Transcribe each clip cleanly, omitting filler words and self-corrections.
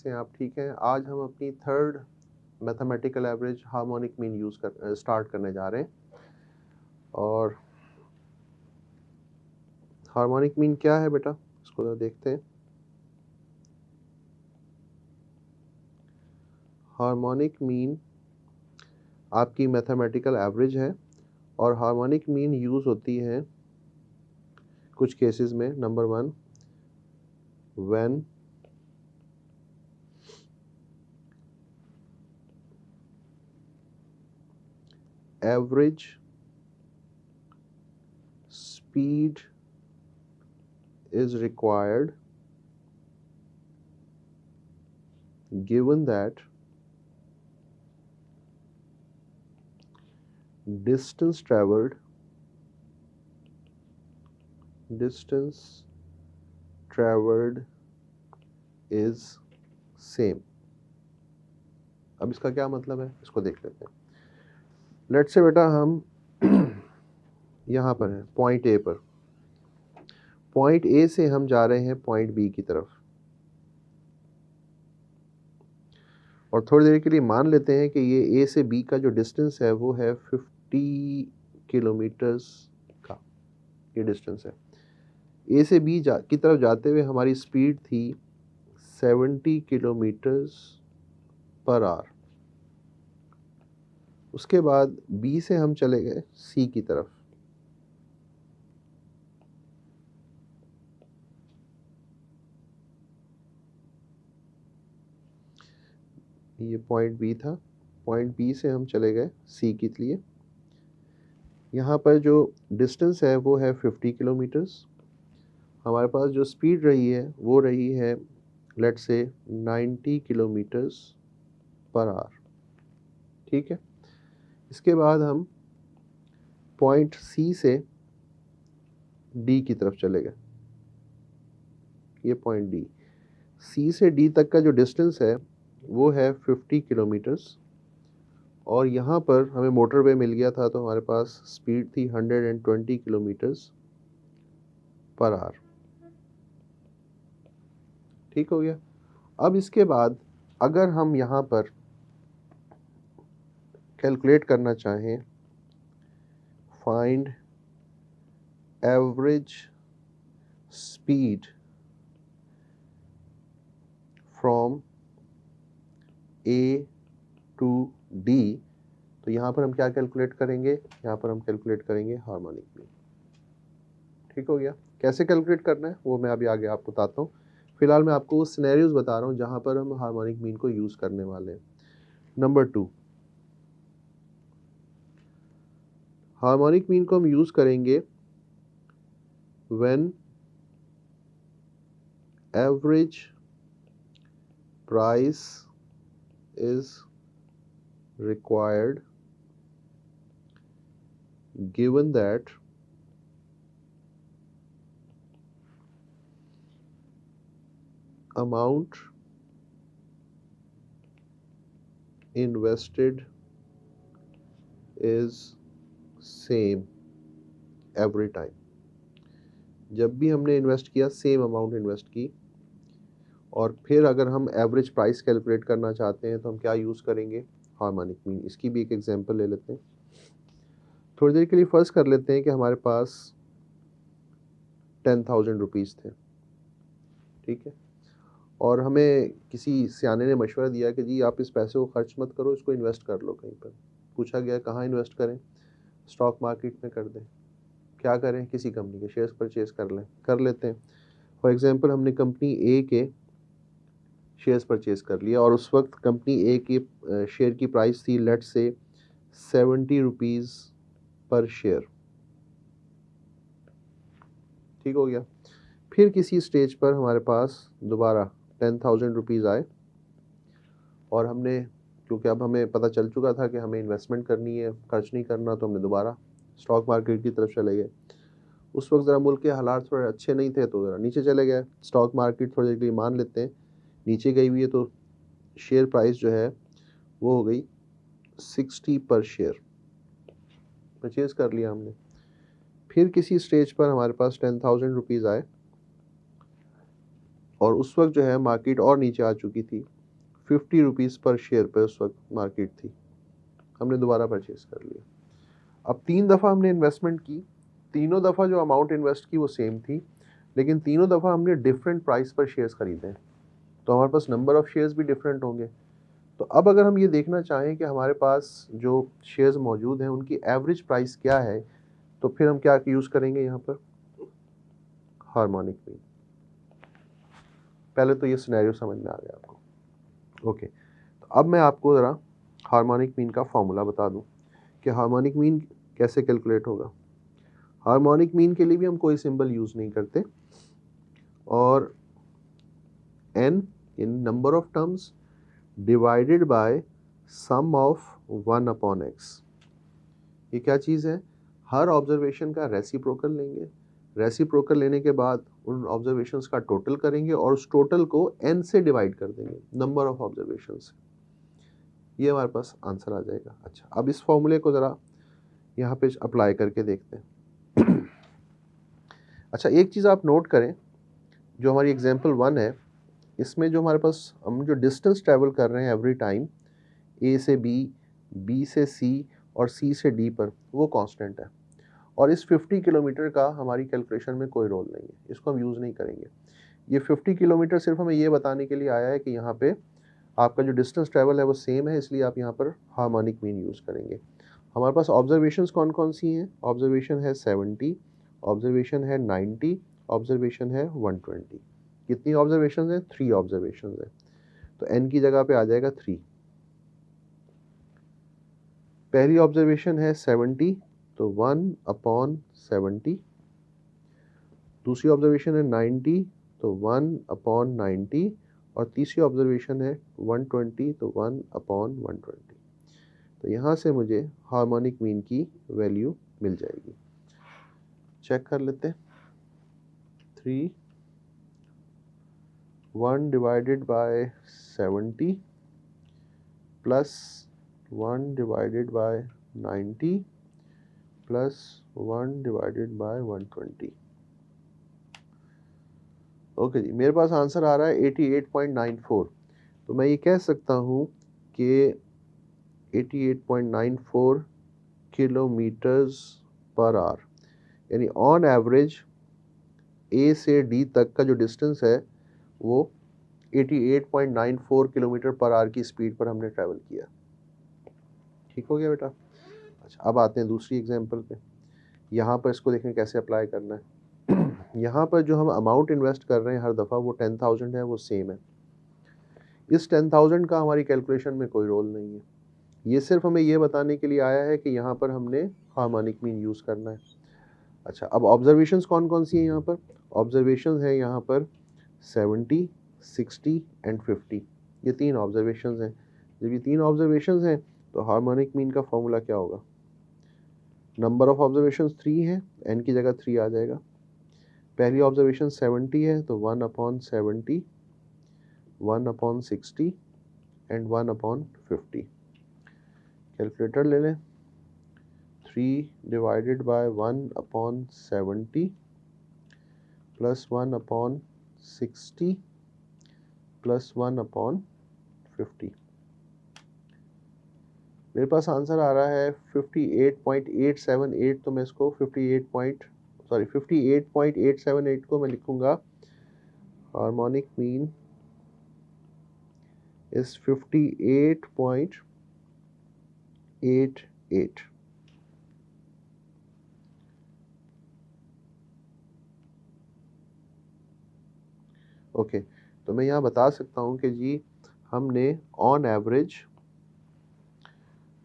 कैसे हैं आप? ठीक हैं? आज हम अपनी third mathematical average harmonic mean start करने जा रहे हैं। और हार्मोनिक मीन क्या है बेटा, इसको जरा देखते हैं। हार्मोनिक मीन आपकी मैथमेटिकल एवरेज है और हार्मोनिक मीन यूज़ होती है कुछ केसेस में। Number 1, when average speed is required given that distance traveled is same। अब इसका क्या मतलब है, इसको देख लेते हैं। लेट्स से बेटा हम यहाँ पर हैं पॉइंट ए पर। पॉइंट ए से हम जा रहे हैं पॉइंट बी की तरफ, और थोड़ी देर के लिए मान लेते हैं कि ये ए से बी का जो डिस्टेंस है वो है 50 किलोमीटर्स का ये डिस्टेंस है। ए से बी की तरफ जाते हुए हमारी स्पीड थी 70 किलोमीटर्स पर आवर। उसके बाद बी से हम चले गए सी की तरफ। ये पॉइंट बी था। पॉइंट बी से हम चले गए सी के लिए। यहाँ पर जो डिस्टेंस है वो है 50 किलोमीटर्स। हमारे पास जो स्पीड रही है वो रही है let's say 90 kilometres per hour. ठीक है। इसके बाद हम पॉइंट सी से डी की तरफ चले गए। ये पॉइंट डी, सी से डी तक का जो डिस्टेंस है वो है 50 किलोमीटर्स। और यहाँ पर हमें मोटरवे मिल गया था तो हमारे पास स्पीड थी 120 किलोमीटर्स पर आवर। ठीक हो गया। अब इसके बाद अगर हम यहाँ पर कैलकुलेट करना चाहें find average speed from A to D, तो यहाँ पर हम क्या कैलकुलेट करेंगे? यहाँ पर हम कैलकुलेट करेंगे हार्मोनिक मीन। ठीक हो गया। कैसे कैलकुलेट करना है वो मैं अभी आगे आपको बताता हूँ। फिलहाल मैं आपको सिनेरियोज बता रहा हूँ जहाँ पर हम हार्मोनिक मीन को यूज़ करने वाले हैं। नंबर 2, हार्मोनिक मीन को हम यूज़ करेंगे when average price is required given that amount invested is same every time। जब भी हमने इन्वेस्ट किया सेम अमाउंट इन्वेस्ट की। और फिर अगर हम एवरेज प्राइस कैलकुलेट करना चाहते हैं तो हम क्या यूज़ करेंगे? Harmonic mean. इसकी भी एक एग्जांपल ले लेते हैं। थोड़ी देर के लिए फर्ज कर लेते हैं कि हमारे पास 10,000 रुपीज़ थे। ठीक है। और हमें किसी सियाने ने मशवरा दिया कि जी आप इस पैसे को खर्च मत करो, इसको इन्वेस्ट कर लो कहीं पर। पूछा गया कहाँ इन्वेस्ट करें? स्टॉक मार्केट में कर दें। क्या करें? किसी कंपनी के शेयर्स परचेज कर लेते हैं। फॉर एग्जांपल हमने कंपनी ए के शेयर्स परचेज कर लिया और उस वक्त कंपनी ए की शेयर की प्राइस थी लेट्स से 70 रुपीज़ पर शेयर। ठीक हो गया। फिर किसी स्टेज पर हमारे पास दोबारा 10,000 रुपीज़ आए और हमने, क्योंकि अब हमें पता चल चुका था कि हमें इन्वेस्टमेंट करनी है, खर्च नहीं करना, तो हमने दोबारा स्टॉक मार्केट की तरफ चले गए। उस वक्त ज़रा मुल्क के हालात थोड़े अच्छे नहीं थे तो ज़रा नीचे चले गए। स्टॉक मार्केट थोड़ी देर के लिए मान लेते हैं नीचे गई हुई है तो शेयर प्राइस जो है वो हो गई 60 पर शेयर। परचेज कर लिया हमने। फिर किसी स्टेज पर हमारे पास 10,000 रुपीज़ आए और उस वक्त जो है मार्केट और नीचे आ चुकी थी। ₹50 पर शेयर पे उस वक्त मार्केट थी, हमने दोबारा परचेज कर लिया। अब 3 दफ़ा हमने इन्वेस्टमेंट की, तीनों दफ़ा जो अमाउंट इन्वेस्ट की वो सेम थी, लेकिन तीनों दफ़ा हमने डिफरेंट प्राइस पर शेयर्स खरीदे हैं, तो हमारे पास नंबर ऑफ़ शेयर्स भी डिफरेंट होंगे। तो अब अगर हम ये देखना चाहें कि हमारे पास जो शेयर्स मौजूद हैं उनकी एवरेज प्राइस क्या है, तो फिर हम क्या यूज़ करेंगे यहाँ पर, हार्मोनिक मीन। पहले तो ये सिनेरियो समझ में आ गया आपको। ओके, तो अब मैं आपको ज़रा हार्मोनिक मीन का फॉर्मूला बता दूं कि हार्मोनिक मीन कैसे कैलकुलेट होगा। हार्मोनिक मीन के लिए भी हम कोई सिंबल यूज़ नहीं करते, और n in number of terms divided by sum of 1/x। ये क्या चीज़ है, हर ऑब्जर्वेशन का रेसिप्रोकल लेंगे, रेसिप्रोकल लेने के बाद उन ऑब्जर्वेशंस का टोटल करेंगे और उस टोटल को n से डिवाइड कर देंगे, नंबर ऑफ ऑब्जर्वेशंस। ये हमारे पास आंसर आ जाएगा। अच्छा, अब इस फॉर्मूले को ज़रा यहाँ पे अप्लाई करके देखते हैं। अच्छा, एक चीज़ आप नोट करें, जो हमारी एग्जांपल 1 है, इसमें जो हमारे पास हम जो डिस्टेंस ट्रैवल कर रहे हैं एवरी टाइम ए से बी, बी से सी और सी से डी पर, वो कांस्टेंट है, और इस 50 किलोमीटर का हमारी कैलकुलेशन में कोई रोल नहीं है, इसको हम यूज़ नहीं करेंगे। ये 50 किलोमीटर सिर्फ हमें ये बताने के लिए आया है कि यहाँ पे आपका जो डिस्टेंस ट्रैवल है वो सेम है, इसलिए आप यहाँ पर हार्मोनिक मीन यूज़ करेंगे। हमारे पास ऑब्जर्वेशंस कौन कौन सी हैं, ऑब्जर्वेशन है 70, ऑब्जर्वेशन है 90, ऑब्जर्वेशन है 120। कितनी ऑब्जर्वेशन है, 3 ऑब्जर्वेशन है, तो n की जगह पे आ जाएगा 3। पहली ऑब्जर्वेशन है 70, तो 1/70। दूसरी ऑब्जर्वेशन है 90, तो 1/90, और तीसरी ऑब्जर्वेशन है 120, तो 1/120। तो यहाँ से मुझे हार्मोनिक मीन की वैल्यू मिल जाएगी। चेक कर लेते हैं। 3, 1 divided by 70 plus 1 divided by 90 plus 1 divided by 120। Okay जी, मेरे पास आंसर आ रहा है 88.94। तो मैं ये कह सकता हूँ कि 88.94 किलोमीटर्स पर आवर, यानी ऑन एवरेज ए से डी तक का जो डिस्टेंस है वो 88.94 किलोमीटर पर आवर की स्पीड पर हमने ट्रैवल किया। ठीक हो गया बेटा। अच्छा, अब आते हैं दूसरी एग्जांपल पे। यहाँ पर इसको देखें कैसे अप्लाई करना है। यहाँ पर जो हम अमाउंट इन्वेस्ट कर रहे हैं हर दफ़ा, वो 10,000 है, वो सेम है। इस 10,000 का हमारी कैलकुलेशन में कोई रोल नहीं है, ये सिर्फ हमें ये बताने के लिए आया है कि यहाँ पर हमने हार्मोनिक मीन यूज़ करना है। अच्छा, अब ऑब्जर्वेशंस कौन कौन सी हैं यहाँ पर, ऑब्जर्वेशंस हैं यहाँ पर 70, 60 एंड 50। ये 3 ऑब्जर्वेशंस हैं। जब ये 3 ऑब्जर्वेशंस हैं तो हार्मोनिक मीन का फॉर्मूला क्या होगा, नंबर ऑफ ऑब्जर्वेशंस 3 है, n की जगह 3 आ जाएगा। पहली ऑब्जर्वेशन 70 है, तो 1/70, 1/60 एंड 1/50। कैलकुलेटर ले लें। 3 डिवाइडेड बाय 1/70 प्लस 1/60 प्लस 1/50। मेरे पास आंसर आ रहा है 58.878। तो मैं इसको 58.878 को मैं लिखूंगा, हार्मोनिक मीन इज 58.88। ओके, तो मैं यहाँ बता सकता हूँ कि जी हमने ऑन एवरेज,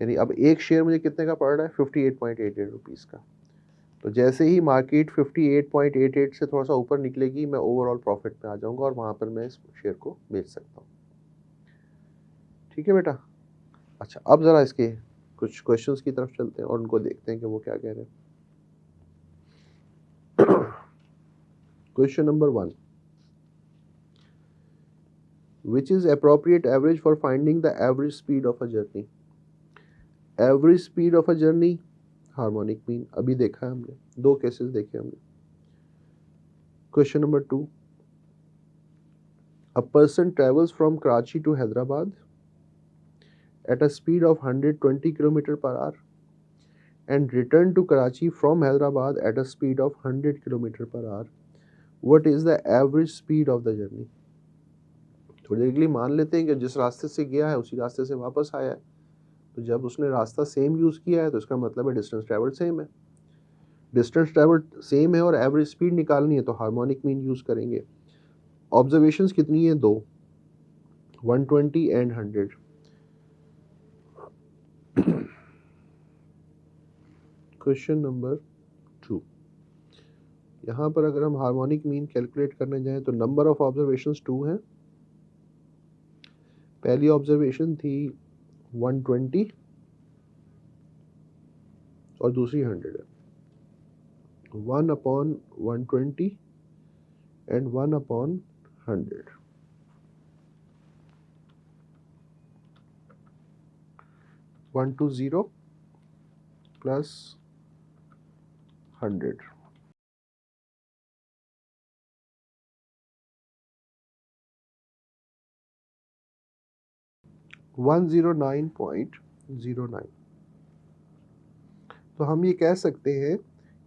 यानी अब एक शेयर मुझे कितने का पड़ रहा है, 58.88 रुपीज़ का। तो जैसे ही मार्केट 58.88 से थोड़ा सा ऊपर निकलेगी, मैं ओवरऑल प्रॉफिट में आ जाऊंगा और वहाँ पर मैं इस शेयर को बेच सकता हूँ। ठीक है बेटा। अच्छा, अब ज़रा इसके कुछ क्वेश्चंस की तरफ चलते हैं और उनको देखते हैं कि वो क्या कह रहे हैं। Question number 1, which is appropriate average for finding the average speed of a journey. Average speed of a journey, harmonic mean अभी देखा है हमने, 2 केसेस देखे हमने। Question number 2, A person travels from Karachi to Hyderabad at a speed of 120 km per hour and return to Karachi from Hyderabad at a speed of 100 km per hour. What is the average speed of the journey? थोड़ी देर के लिए मान लेते हैं कि जिस रास्ते से गया है उसी रास्ते से वापस आया है, तो जब उसने रास्ता सेम यूज़ किया है तो इसका मतलब है डिस्टेंस ट्रैवल सेम है। डिस्टेंस ट्रैवल सेम है और एवरेज स्पीड निकालनी है तो हार्मोनिक मीन यूज़ करेंगे। ऑब्जर्वेशंस कितनी है? 2, 120 एंड 100। क्वेश्चन नंबर 2, यहाँ पर अगर हम हार्मोनिक मीन कैलकुलेट करने जाएं तो नंबर ऑफ ऑब्जर्वेशंस 2 हैं। पहली ऑब्जर्वेशन थी 120 और दूसरी 100 है। 1/120 एंड 1/100। 120 प्लस 100। 109.09। तो हम ये कह सकते हैं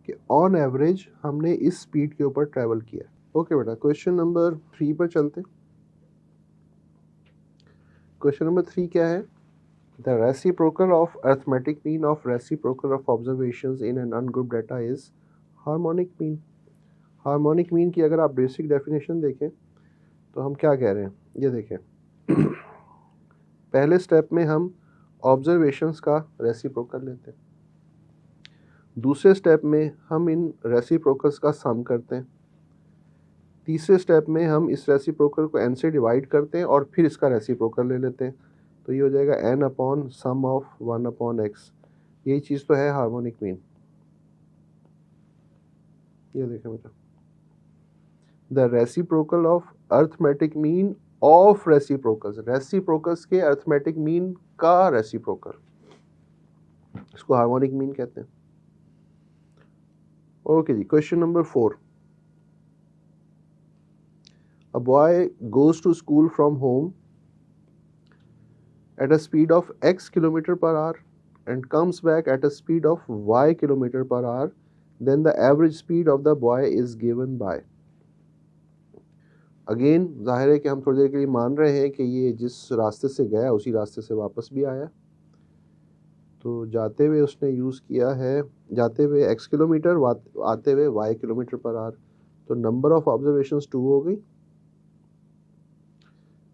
कि ऑन एवरेज हमने इस स्पीड के ऊपर ट्रैवल किया। ओके बेटा, क्वेश्चन नंबर 3 पर चलते। क्वेश्चन नंबर 3 क्या है? The reciprocal of arithmetic mean of reciprocal of observations in an ungrouped data is harmonic mean. Harmonic mean की अगर आप बेसिक डेफिनेशन देखें तो हम क्या कह रहे हैं, ये देखें। पहले स्टेप में हम ऑब्जर्वेशंस का रेसिप्रोकल लेते हैं, दूसरे स्टेप में हम इन रेसिप्रोकल्स का सम करते हैं, तीसरे स्टेप में हम इस रेसिप्रोकल को n से डिवाइड करते हैं और फिर इसका रेसिप्रोकल ले लेते हैं, तो ये हो जाएगा n/sum(1/x)। यही चीज़ तो है हार्मोनिक मीन। ये देखें बेटा, the reciprocal of arithmetic mean of reciprocals, reciprocals के अरिथमेटिक मीन का रेसिप्रोकल, इसको हार्मोनिक मीन कहते हैं। ओके जी, question number 4। A boy goes to school from home at a speed of x km per hour and comes back at a speed of y km per hour. Then the average speed of the boy is given by। Again जाहिर है कि हम थोड़ी देर के लिए मान रहे हैं कि ये जिस रास्ते से गया उसी रास्ते से वापस भी आया। तो जाते हुए उसने यूज़ किया है, जाते हुए x किलोमीटर, आते हुए y किलोमीटर पर आवर। तो नंबर ऑफ ऑब्जर्वेशंस 2 हो गई।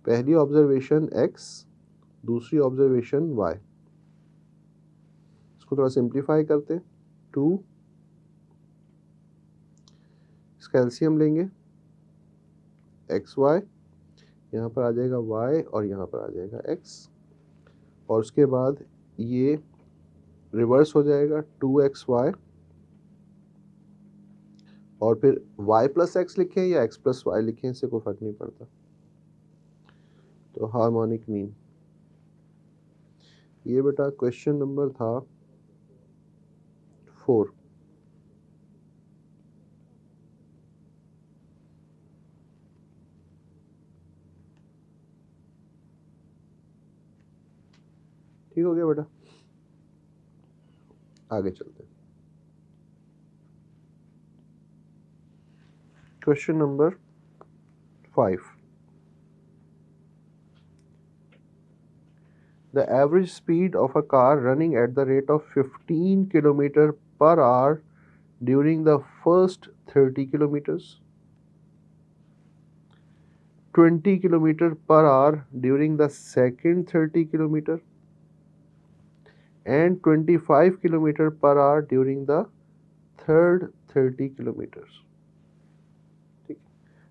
पहली ऑब्जर्वेशन x, दूसरी ऑब्जर्वेशन y। इसको थोड़ा सिंप्लीफाई करते हैं। 2, इसका एलसीएम लेंगे, xy, यहाँ पर आ जाएगा y और यहाँ पर आ जाएगा x, और उसके बाद ये रिवर्स हो जाएगा 2xy, और फिर y प्लस एक्स लिखें या x प्लस वाई लिखें, इससे कोई फर्क नहीं पड़ता। तो हार्मोनिक मीन ये बेटा क्वेश्चन नंबर था 4। ठीक हो गया बेटा, आगे चलते हैं। Question number 5। The average speed of a car running at the rate of 15 km per hour during the first 30 kilometers, 20 km per hour during the second 30 km, and 25 km per hour during the third 30 kilometers। ठीक,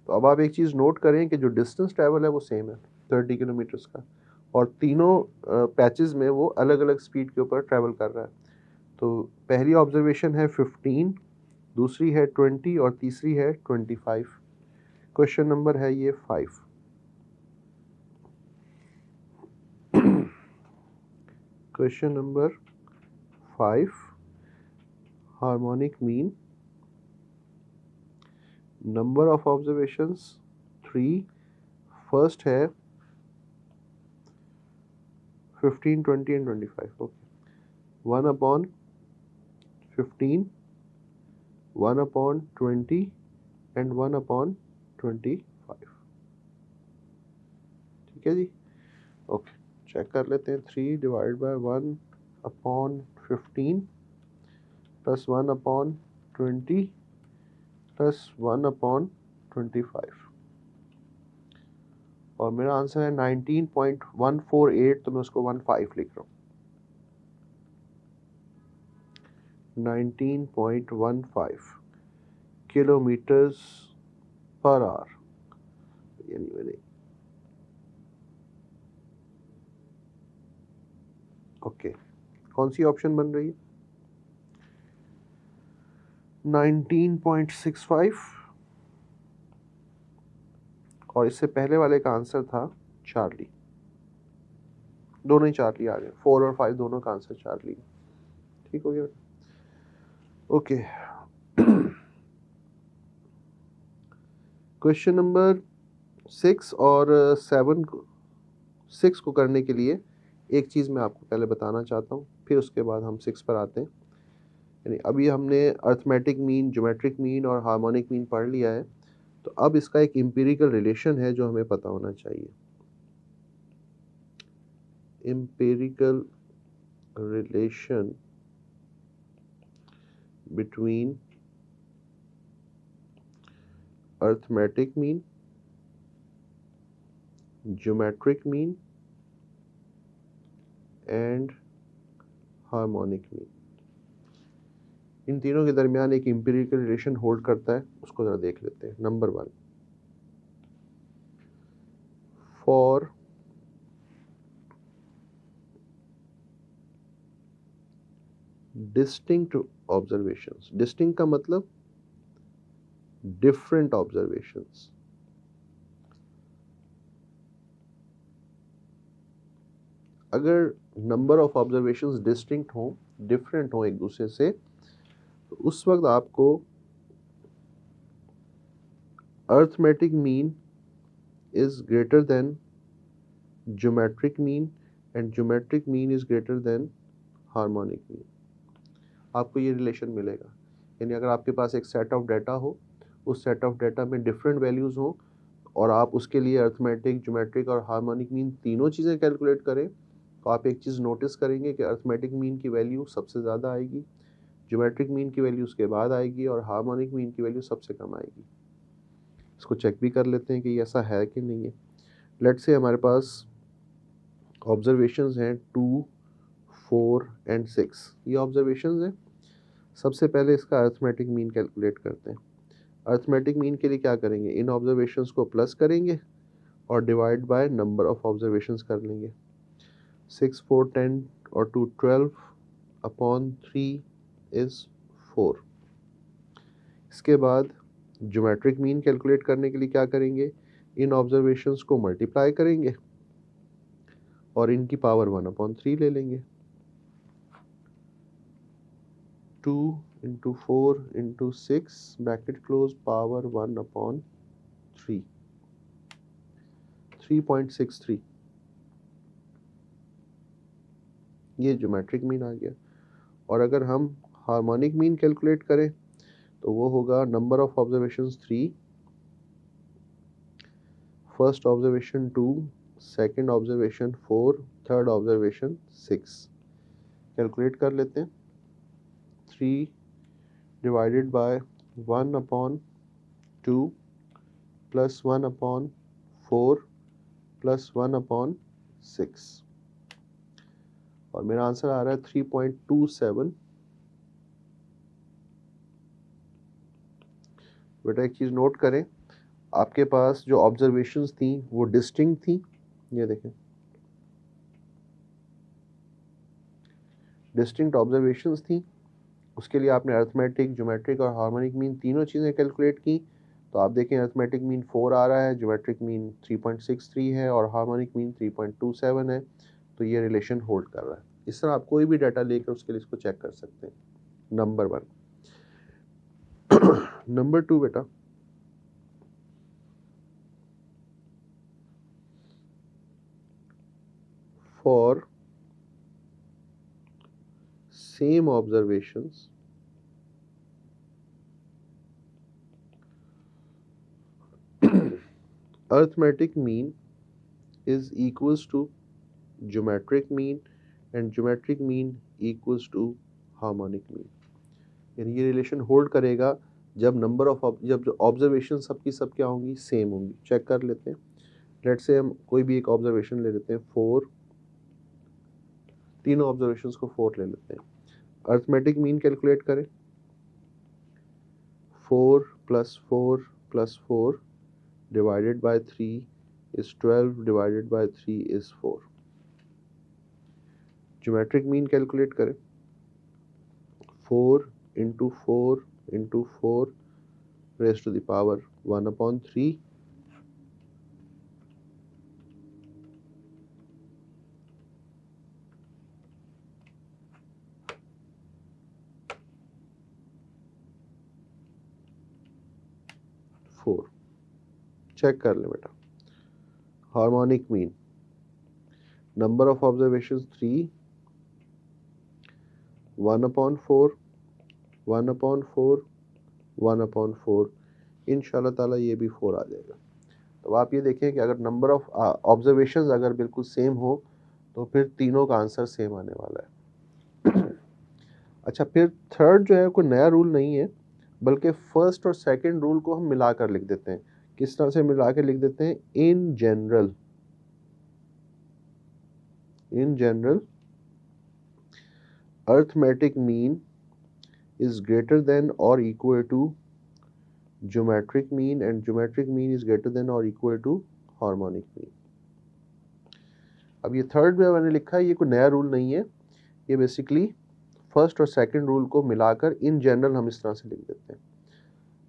तो अब आप एक चीज़ note करें कि जो distance travel है वो सेम है 30 किलोमीटर्स का, और तीनों पैचेस में वो अलग अलग स्पीड के ऊपर ट्रैवल कर रहा है। तो पहली ऑब्जर्वेशन है 15, दूसरी है 20 और तीसरी है 25। क्वेश्चन नंबर है ये 5। Question number 5, harmonic mean, number of observations 3, first है 15, 20 एंड 25. Okay, 1/15, 1/20 and 1/25. ठीक है जी. ओके, चेक कर लेते हैं. 3 डिवाइड बाय 1/15 प्लस 1/20 प्लस 1/25 और मेरा आंसर है 19.148. तो मैं उसको 15 लिख रहा हूँ. 19.15 किलोमीटर्स पर आवर. यानी मैंने ओके, कौन सी ऑप्शन बन रही है? 19.65 और इससे पहले वाले का आंसर था चार्ली. दोनों ही चार्ली आ गए. 4 और 5 दोनों का आंसर चार्ली. ठीक हो गया. ओके, क्वेश्चन नंबर 6 और 7 को 6 को करने के लिए एक चीज़ मैं आपको पहले बताना चाहता हूँ, फिर उसके बाद हम 6 पर आते हैं. यानी अभी हमने अर्थमेटिक मीन, ज्योमेट्रिक मीन और हार्मोनिक मीन पढ़ लिया है. तो अब इसका एक एम्पिरिकल रिलेशन है जो हमें पता होना चाहिए. Empirical relation between arithmetic mean, geometric mean and harmonic mean. इन तीनों के दरमियान एक एम्पिरिकल रिलेशन होल्ड करता है. उसको जरा देख लेते हैं. Number 1, for distinct observations. Distinct का मतलब डिफरेंट ऑब्जर्वेशंस. अगर नंबर ऑफ ऑब्जर्वेशंस डिस्टिंक्ट हो, डिफरेंट हो एक दूसरे से, तो उस वक्त आपको arithmetic mean is greater than geometric mean and geometric mean is greater than harmonic mean. आपको ये रिलेशन मिलेगा. यानी अगर आपके पास एक सेट ऑफ डाटा हो, उस सेट ऑफ डाटा में डिफरेंट वैल्यूज हो और आप उसके लिए अर्थमेटिक, ज्योमेट्रिक और हार्मोनिक मीन तीनों चीज़ें कैलकुलेट करें, तो आप एक चीज़ नोटिस करेंगे कि अर्थमेटिक मीन की वैल्यू सबसे ज़्यादा आएगी, ज्योमेट्रिक मीन की वैल्यू उसके बाद आएगी और हार्मोनिक मीन की वैल्यू सबसे कम आएगी. इसको चेक भी कर लेते हैं कि ये ऐसा है कि नहीं है. लेट्स से हमारे पास ऑब्जर्वेशंस हैं 2, 4 एंड 6. ये ऑब्जर्वेशंस हैं. सबसे पहले इसका अर्थमेटिक मीन कैलकुलेट करते हैं. अर्थमेटिक मीन के लिए क्या करेंगे? इन ऑब्जर्वेशंस को प्लस करेंगे और divide by number of observations कर लेंगे. 6, 4, 10 और 2, 12 अपॉन 3 इज 4. इसके बाद ज्योमेट्रिक मीन कैलकुलेट करने के लिए क्या करेंगे? इन ऑब्जर्वेशंस को मल्टीप्लाई करेंगे और इनकी पावर 1/3 ले लेंगे. 2 into 4 into 6 bracket close power 1/3, 3.63. ये ज्योमेट्रिक मीन आ गया. और अगर हम हार्मोनिक मीन कैलकुलेट करें तो वो होगा number of observations 3, first observation 2, second observation 4, third observation 6. Calculate कर लेते हैं. 3 डिवाइडेड बाय 1/2 प्लस 1/4 प्लस 1/6 और मेरा आंसर आ रहा है 3.27. बेटा एक चीज़ नोट करें, आपके पास जो ऑब्जर्वेशंस थी वो डिस्टिंक्ट थी. ये देखें, डिस्टिंक्ट ऑब्जर्वेशंस थी. उसके लिए आपने अर्थमेटिक, ज्योमेट्रिक और हार्मोनिक मीन तीनों चीज़ें कैलकुलेट की. तो आप देखें अर्थमेटिक मीन 4 आ रहा है, ज्योमेट्रिक मीन 3.63 है और हार्मोनिक मीन 3.27 है. तो ये रिलेशन होल्ड कर रहा है. इस तरह आप कोई भी डाटा लेकर उसके लिए इसको चेक कर सकते हैं. नंबर 1. नंबर 2 बेटा, for same observations arithmetic mean is equals to geometric mean and geometric mean equals to harmonic mean. यानी ये रिलेशन होल्ड करेगा जब जब ऑब्जर्वेशन सबकी सब क्या होंगी, सेम होंगी. चेक कर लेते हैं. लेट्स से हम कोई भी एक ऑब्जर्वेशन ले लेते हैं 4, तीनों ऑब्जर्वेशंस को 4 ले लेते हैं. अर्थमेटिक मीन कैलकुलेट करें. 4 + 4 + 4 divided by 3 is 12 divided by 3 is 4. Geometric mean calculate करें. 4 into 4 into 4 raised to the power 1/3 4. Check कर ले बेटा. Harmonic mean, number of observations 3, 1/4 1/4 1/4. इंशाल्लाह ताला ये भी 4 आ जाएगा. तो आप ये देखें कि अगर नंबर ऑफ ऑब्जर्वेशंस अगर बिल्कुल सेम हो तो फिर तीनों का आंसर सेम आने वाला है. अच्छा, फिर थर्ड जो है कोई नया रूल नहीं है, बल्कि फर्स्ट और सेकंड रूल को हम मिलाकर लिख देते हैं. किस तरह से मिला के लिख देते हैं? In general arithmetic mean is greater than or equal to geometric mean and geometric mean is greater than or equal to harmonic mean. अब ये थर्ड में मैंने लिखा है, ये कोई नया रूल नहीं है. ये बेसिकली फर्स्ट और सेकंड रूल को मिलाकर इन जनरल हम इस तरह से लिख देते हैं.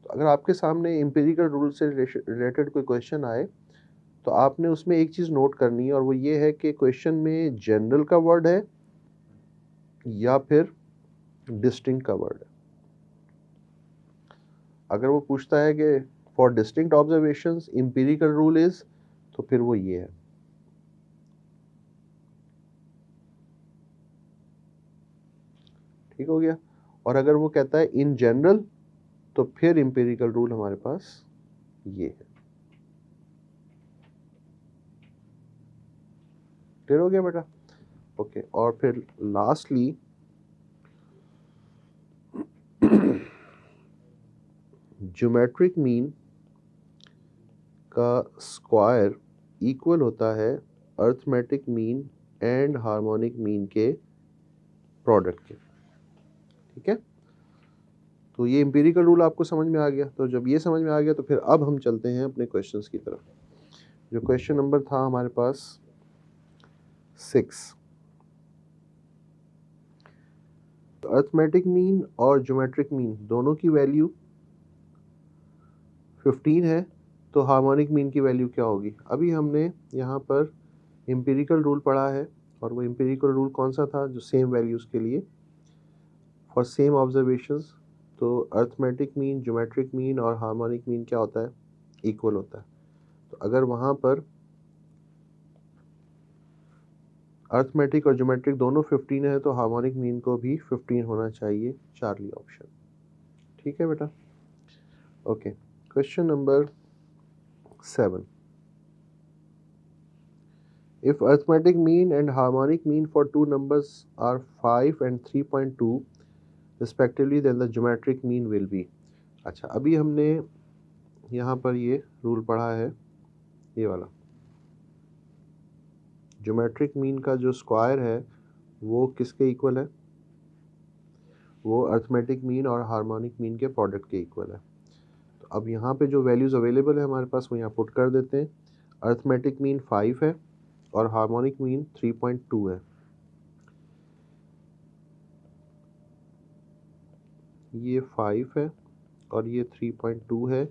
तो अगर आपके सामने एम्पिरिकल रूल से रिलेटेड कोई क्वेश्चन आए तो आपने उसमें एक चीज़ नोट करनी है, और वो ये है कि क्वेश्चन में जनरल का वर्ड है या फिर डिस्टिंक्ट का वर्ड है. अगर वो पूछता है कि for distinct observations empirical rule is, तो फिर वो ये है. ठीक हो गया. और अगर वो कहता है इन जनरल, तो फिर एम्पिरिकल रूल हमारे पास ये है. क्लियर हो गया बेटा? ओके. और फिर लास्टली ज्योमेट्रिक मीन का स्क्वायर इक्वल होता है arithmetic mean and harmonic mean के प्रोडक्ट के. ठीक है. तो ये एम्पिरिकल रूल आपको समझ में आ गया. तो जब ये समझ में आ गया तो फिर अब हम चलते हैं अपने क्वेश्चंस की तरफ. जो क्वेश्चन नंबर था हमारे पास 6. अर्थमेटिक मीन और ज्योमेट्रिक मीन दोनों की वैल्यू 15 है, तो हार्मोनिक मीन की वैल्यू क्या होगी? अभी हमने यहाँ पर एम्पिरिकल रूल पढ़ा है, और वो एम्पिरिकल रूल कौन सा था? जो सेम वैल्यूज़ के लिए फॉर सेम ऑब्जर्वेशंस, तो अर्थमेटिक मीन, ज्योमेट्रिक मीन और हार्मोनिक मीन क्या होता है? इक्वल होता है. तो अगर वहाँ पर अर्थमेटिक और ज्योमेट्रिक दोनों 15 है तो हार्मोनिक मीन को भी 15 होना चाहिए. Charlie option. ठीक है बेटा? Okay. Question number 7. If arithmetic mean and harmonic mean for two numbers are 5 and 3.2 respectively, then the geometric mean will be. अच्छा, अभी हमने यहाँ पर ये रूल पढ़ा है, ये वाला. ज्योमेट्रिक मीन का जो स्क्वायर है वो किसके इक्वल है? वो अर्थमेटिक मीन और हार्मोनिक मीन के प्रोडक्ट के इक्वल है. तो अब यहाँ पे जो वैल्यूज़ अवेलेबल है हमारे पास वो यहाँ पुट कर देते हैं. अर्थमेटिक मीन 5 है और हार्मोनिक मीन 3.2 है. ये 5 है और ये 3.2 है.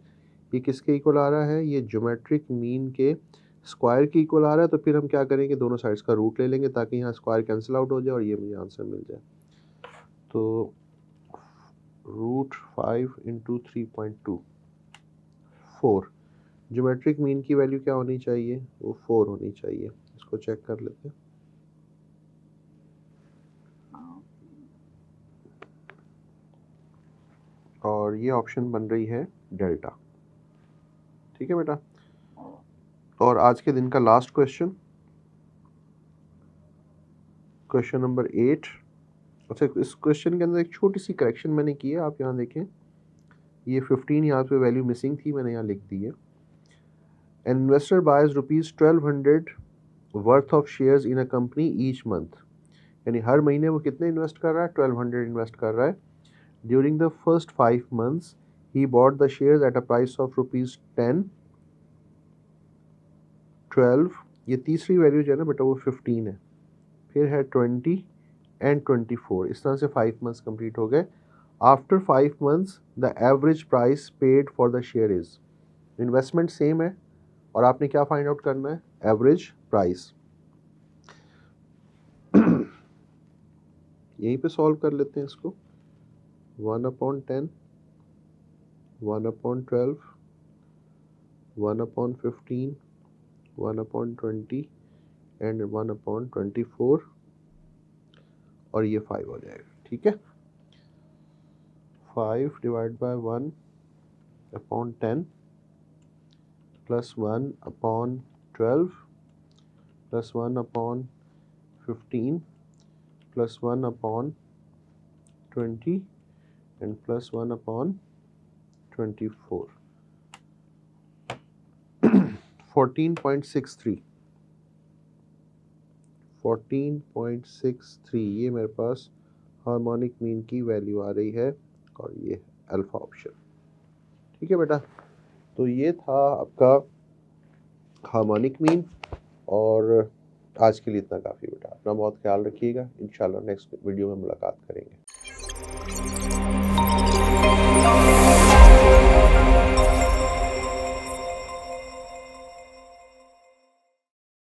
ये किसके इक्वल आ रहा है? ये ज्योमेट्रिक मीन के स्क्वायर की इक्वल आ रहा है. तो फिर हम क्या करेंगे? दोनों साइड्स का रूट ले लेंगे ताकि यहाँ स्क्वायर कैंसिल आउट हो जाए और ये मुझे आंसर मिल जाए. तो √5 × 3.2 4. ज्योमेट्रिक मीन की वैल्यू क्या होनी चाहिए? वो 4 होनी चाहिए. इसको चेक कर लेते हैं. और ये ऑप्शन बन रही है डेल्टा। ठीक है बेटा। और आज के दिन का लास्ट क्वेश्चन, क्वेश्चन नंबर 8। अच्छा, इस क्वेश्चन के अंदर एक छोटी सी करेक्शन मैंने की है, आप यहाँ देखें, ये 15 यहाँ पे वैल्यू मिसिंग थी, मैंने यहाँ लिख दी है। An investor boys ₹1200 worth of shares in a company each month, यानी हर महीने वो कितने इन्वेस्ट कर रहा है, 1200 इन्वेस्ट कर रहा है। During the first 5 months he bought the shares at a price of ₹10, 12, ये तीसरी वैल्यू जो है ना बेटा वो 15 है, फिर है 20 एंड 24। इस तरह से 5 months कंप्लीट हो गए। After 5 months the average price paid for the share is, investment same है और आपने क्या फाइंड आउट करना है, एवरेज प्राइस। यहीं पे सॉल्व कर लेते हैं इसको। 1/10, 1/12, 1/15, 1/20 एंड 1/24, और ये 5 हो जाएगा। ठीक है, 5 divide by 1/10 plus 1/12 plus 1/15 plus 1/20 and plus 1/24, 14.63, ये मेरे पास हार्मोनिक मीन की वैल्यू आ रही है, और ये अल्फा ऑप्शन। ठीक है बेटा, तो ये था आपका हार्मोनिक मीन, और आज के लिए इतना काफ़ी बेटा। अपना बहुत ख्याल रखिएगा, इंशाल्लाह नेक्स्ट वीडियो में मुलाकात करेंगे।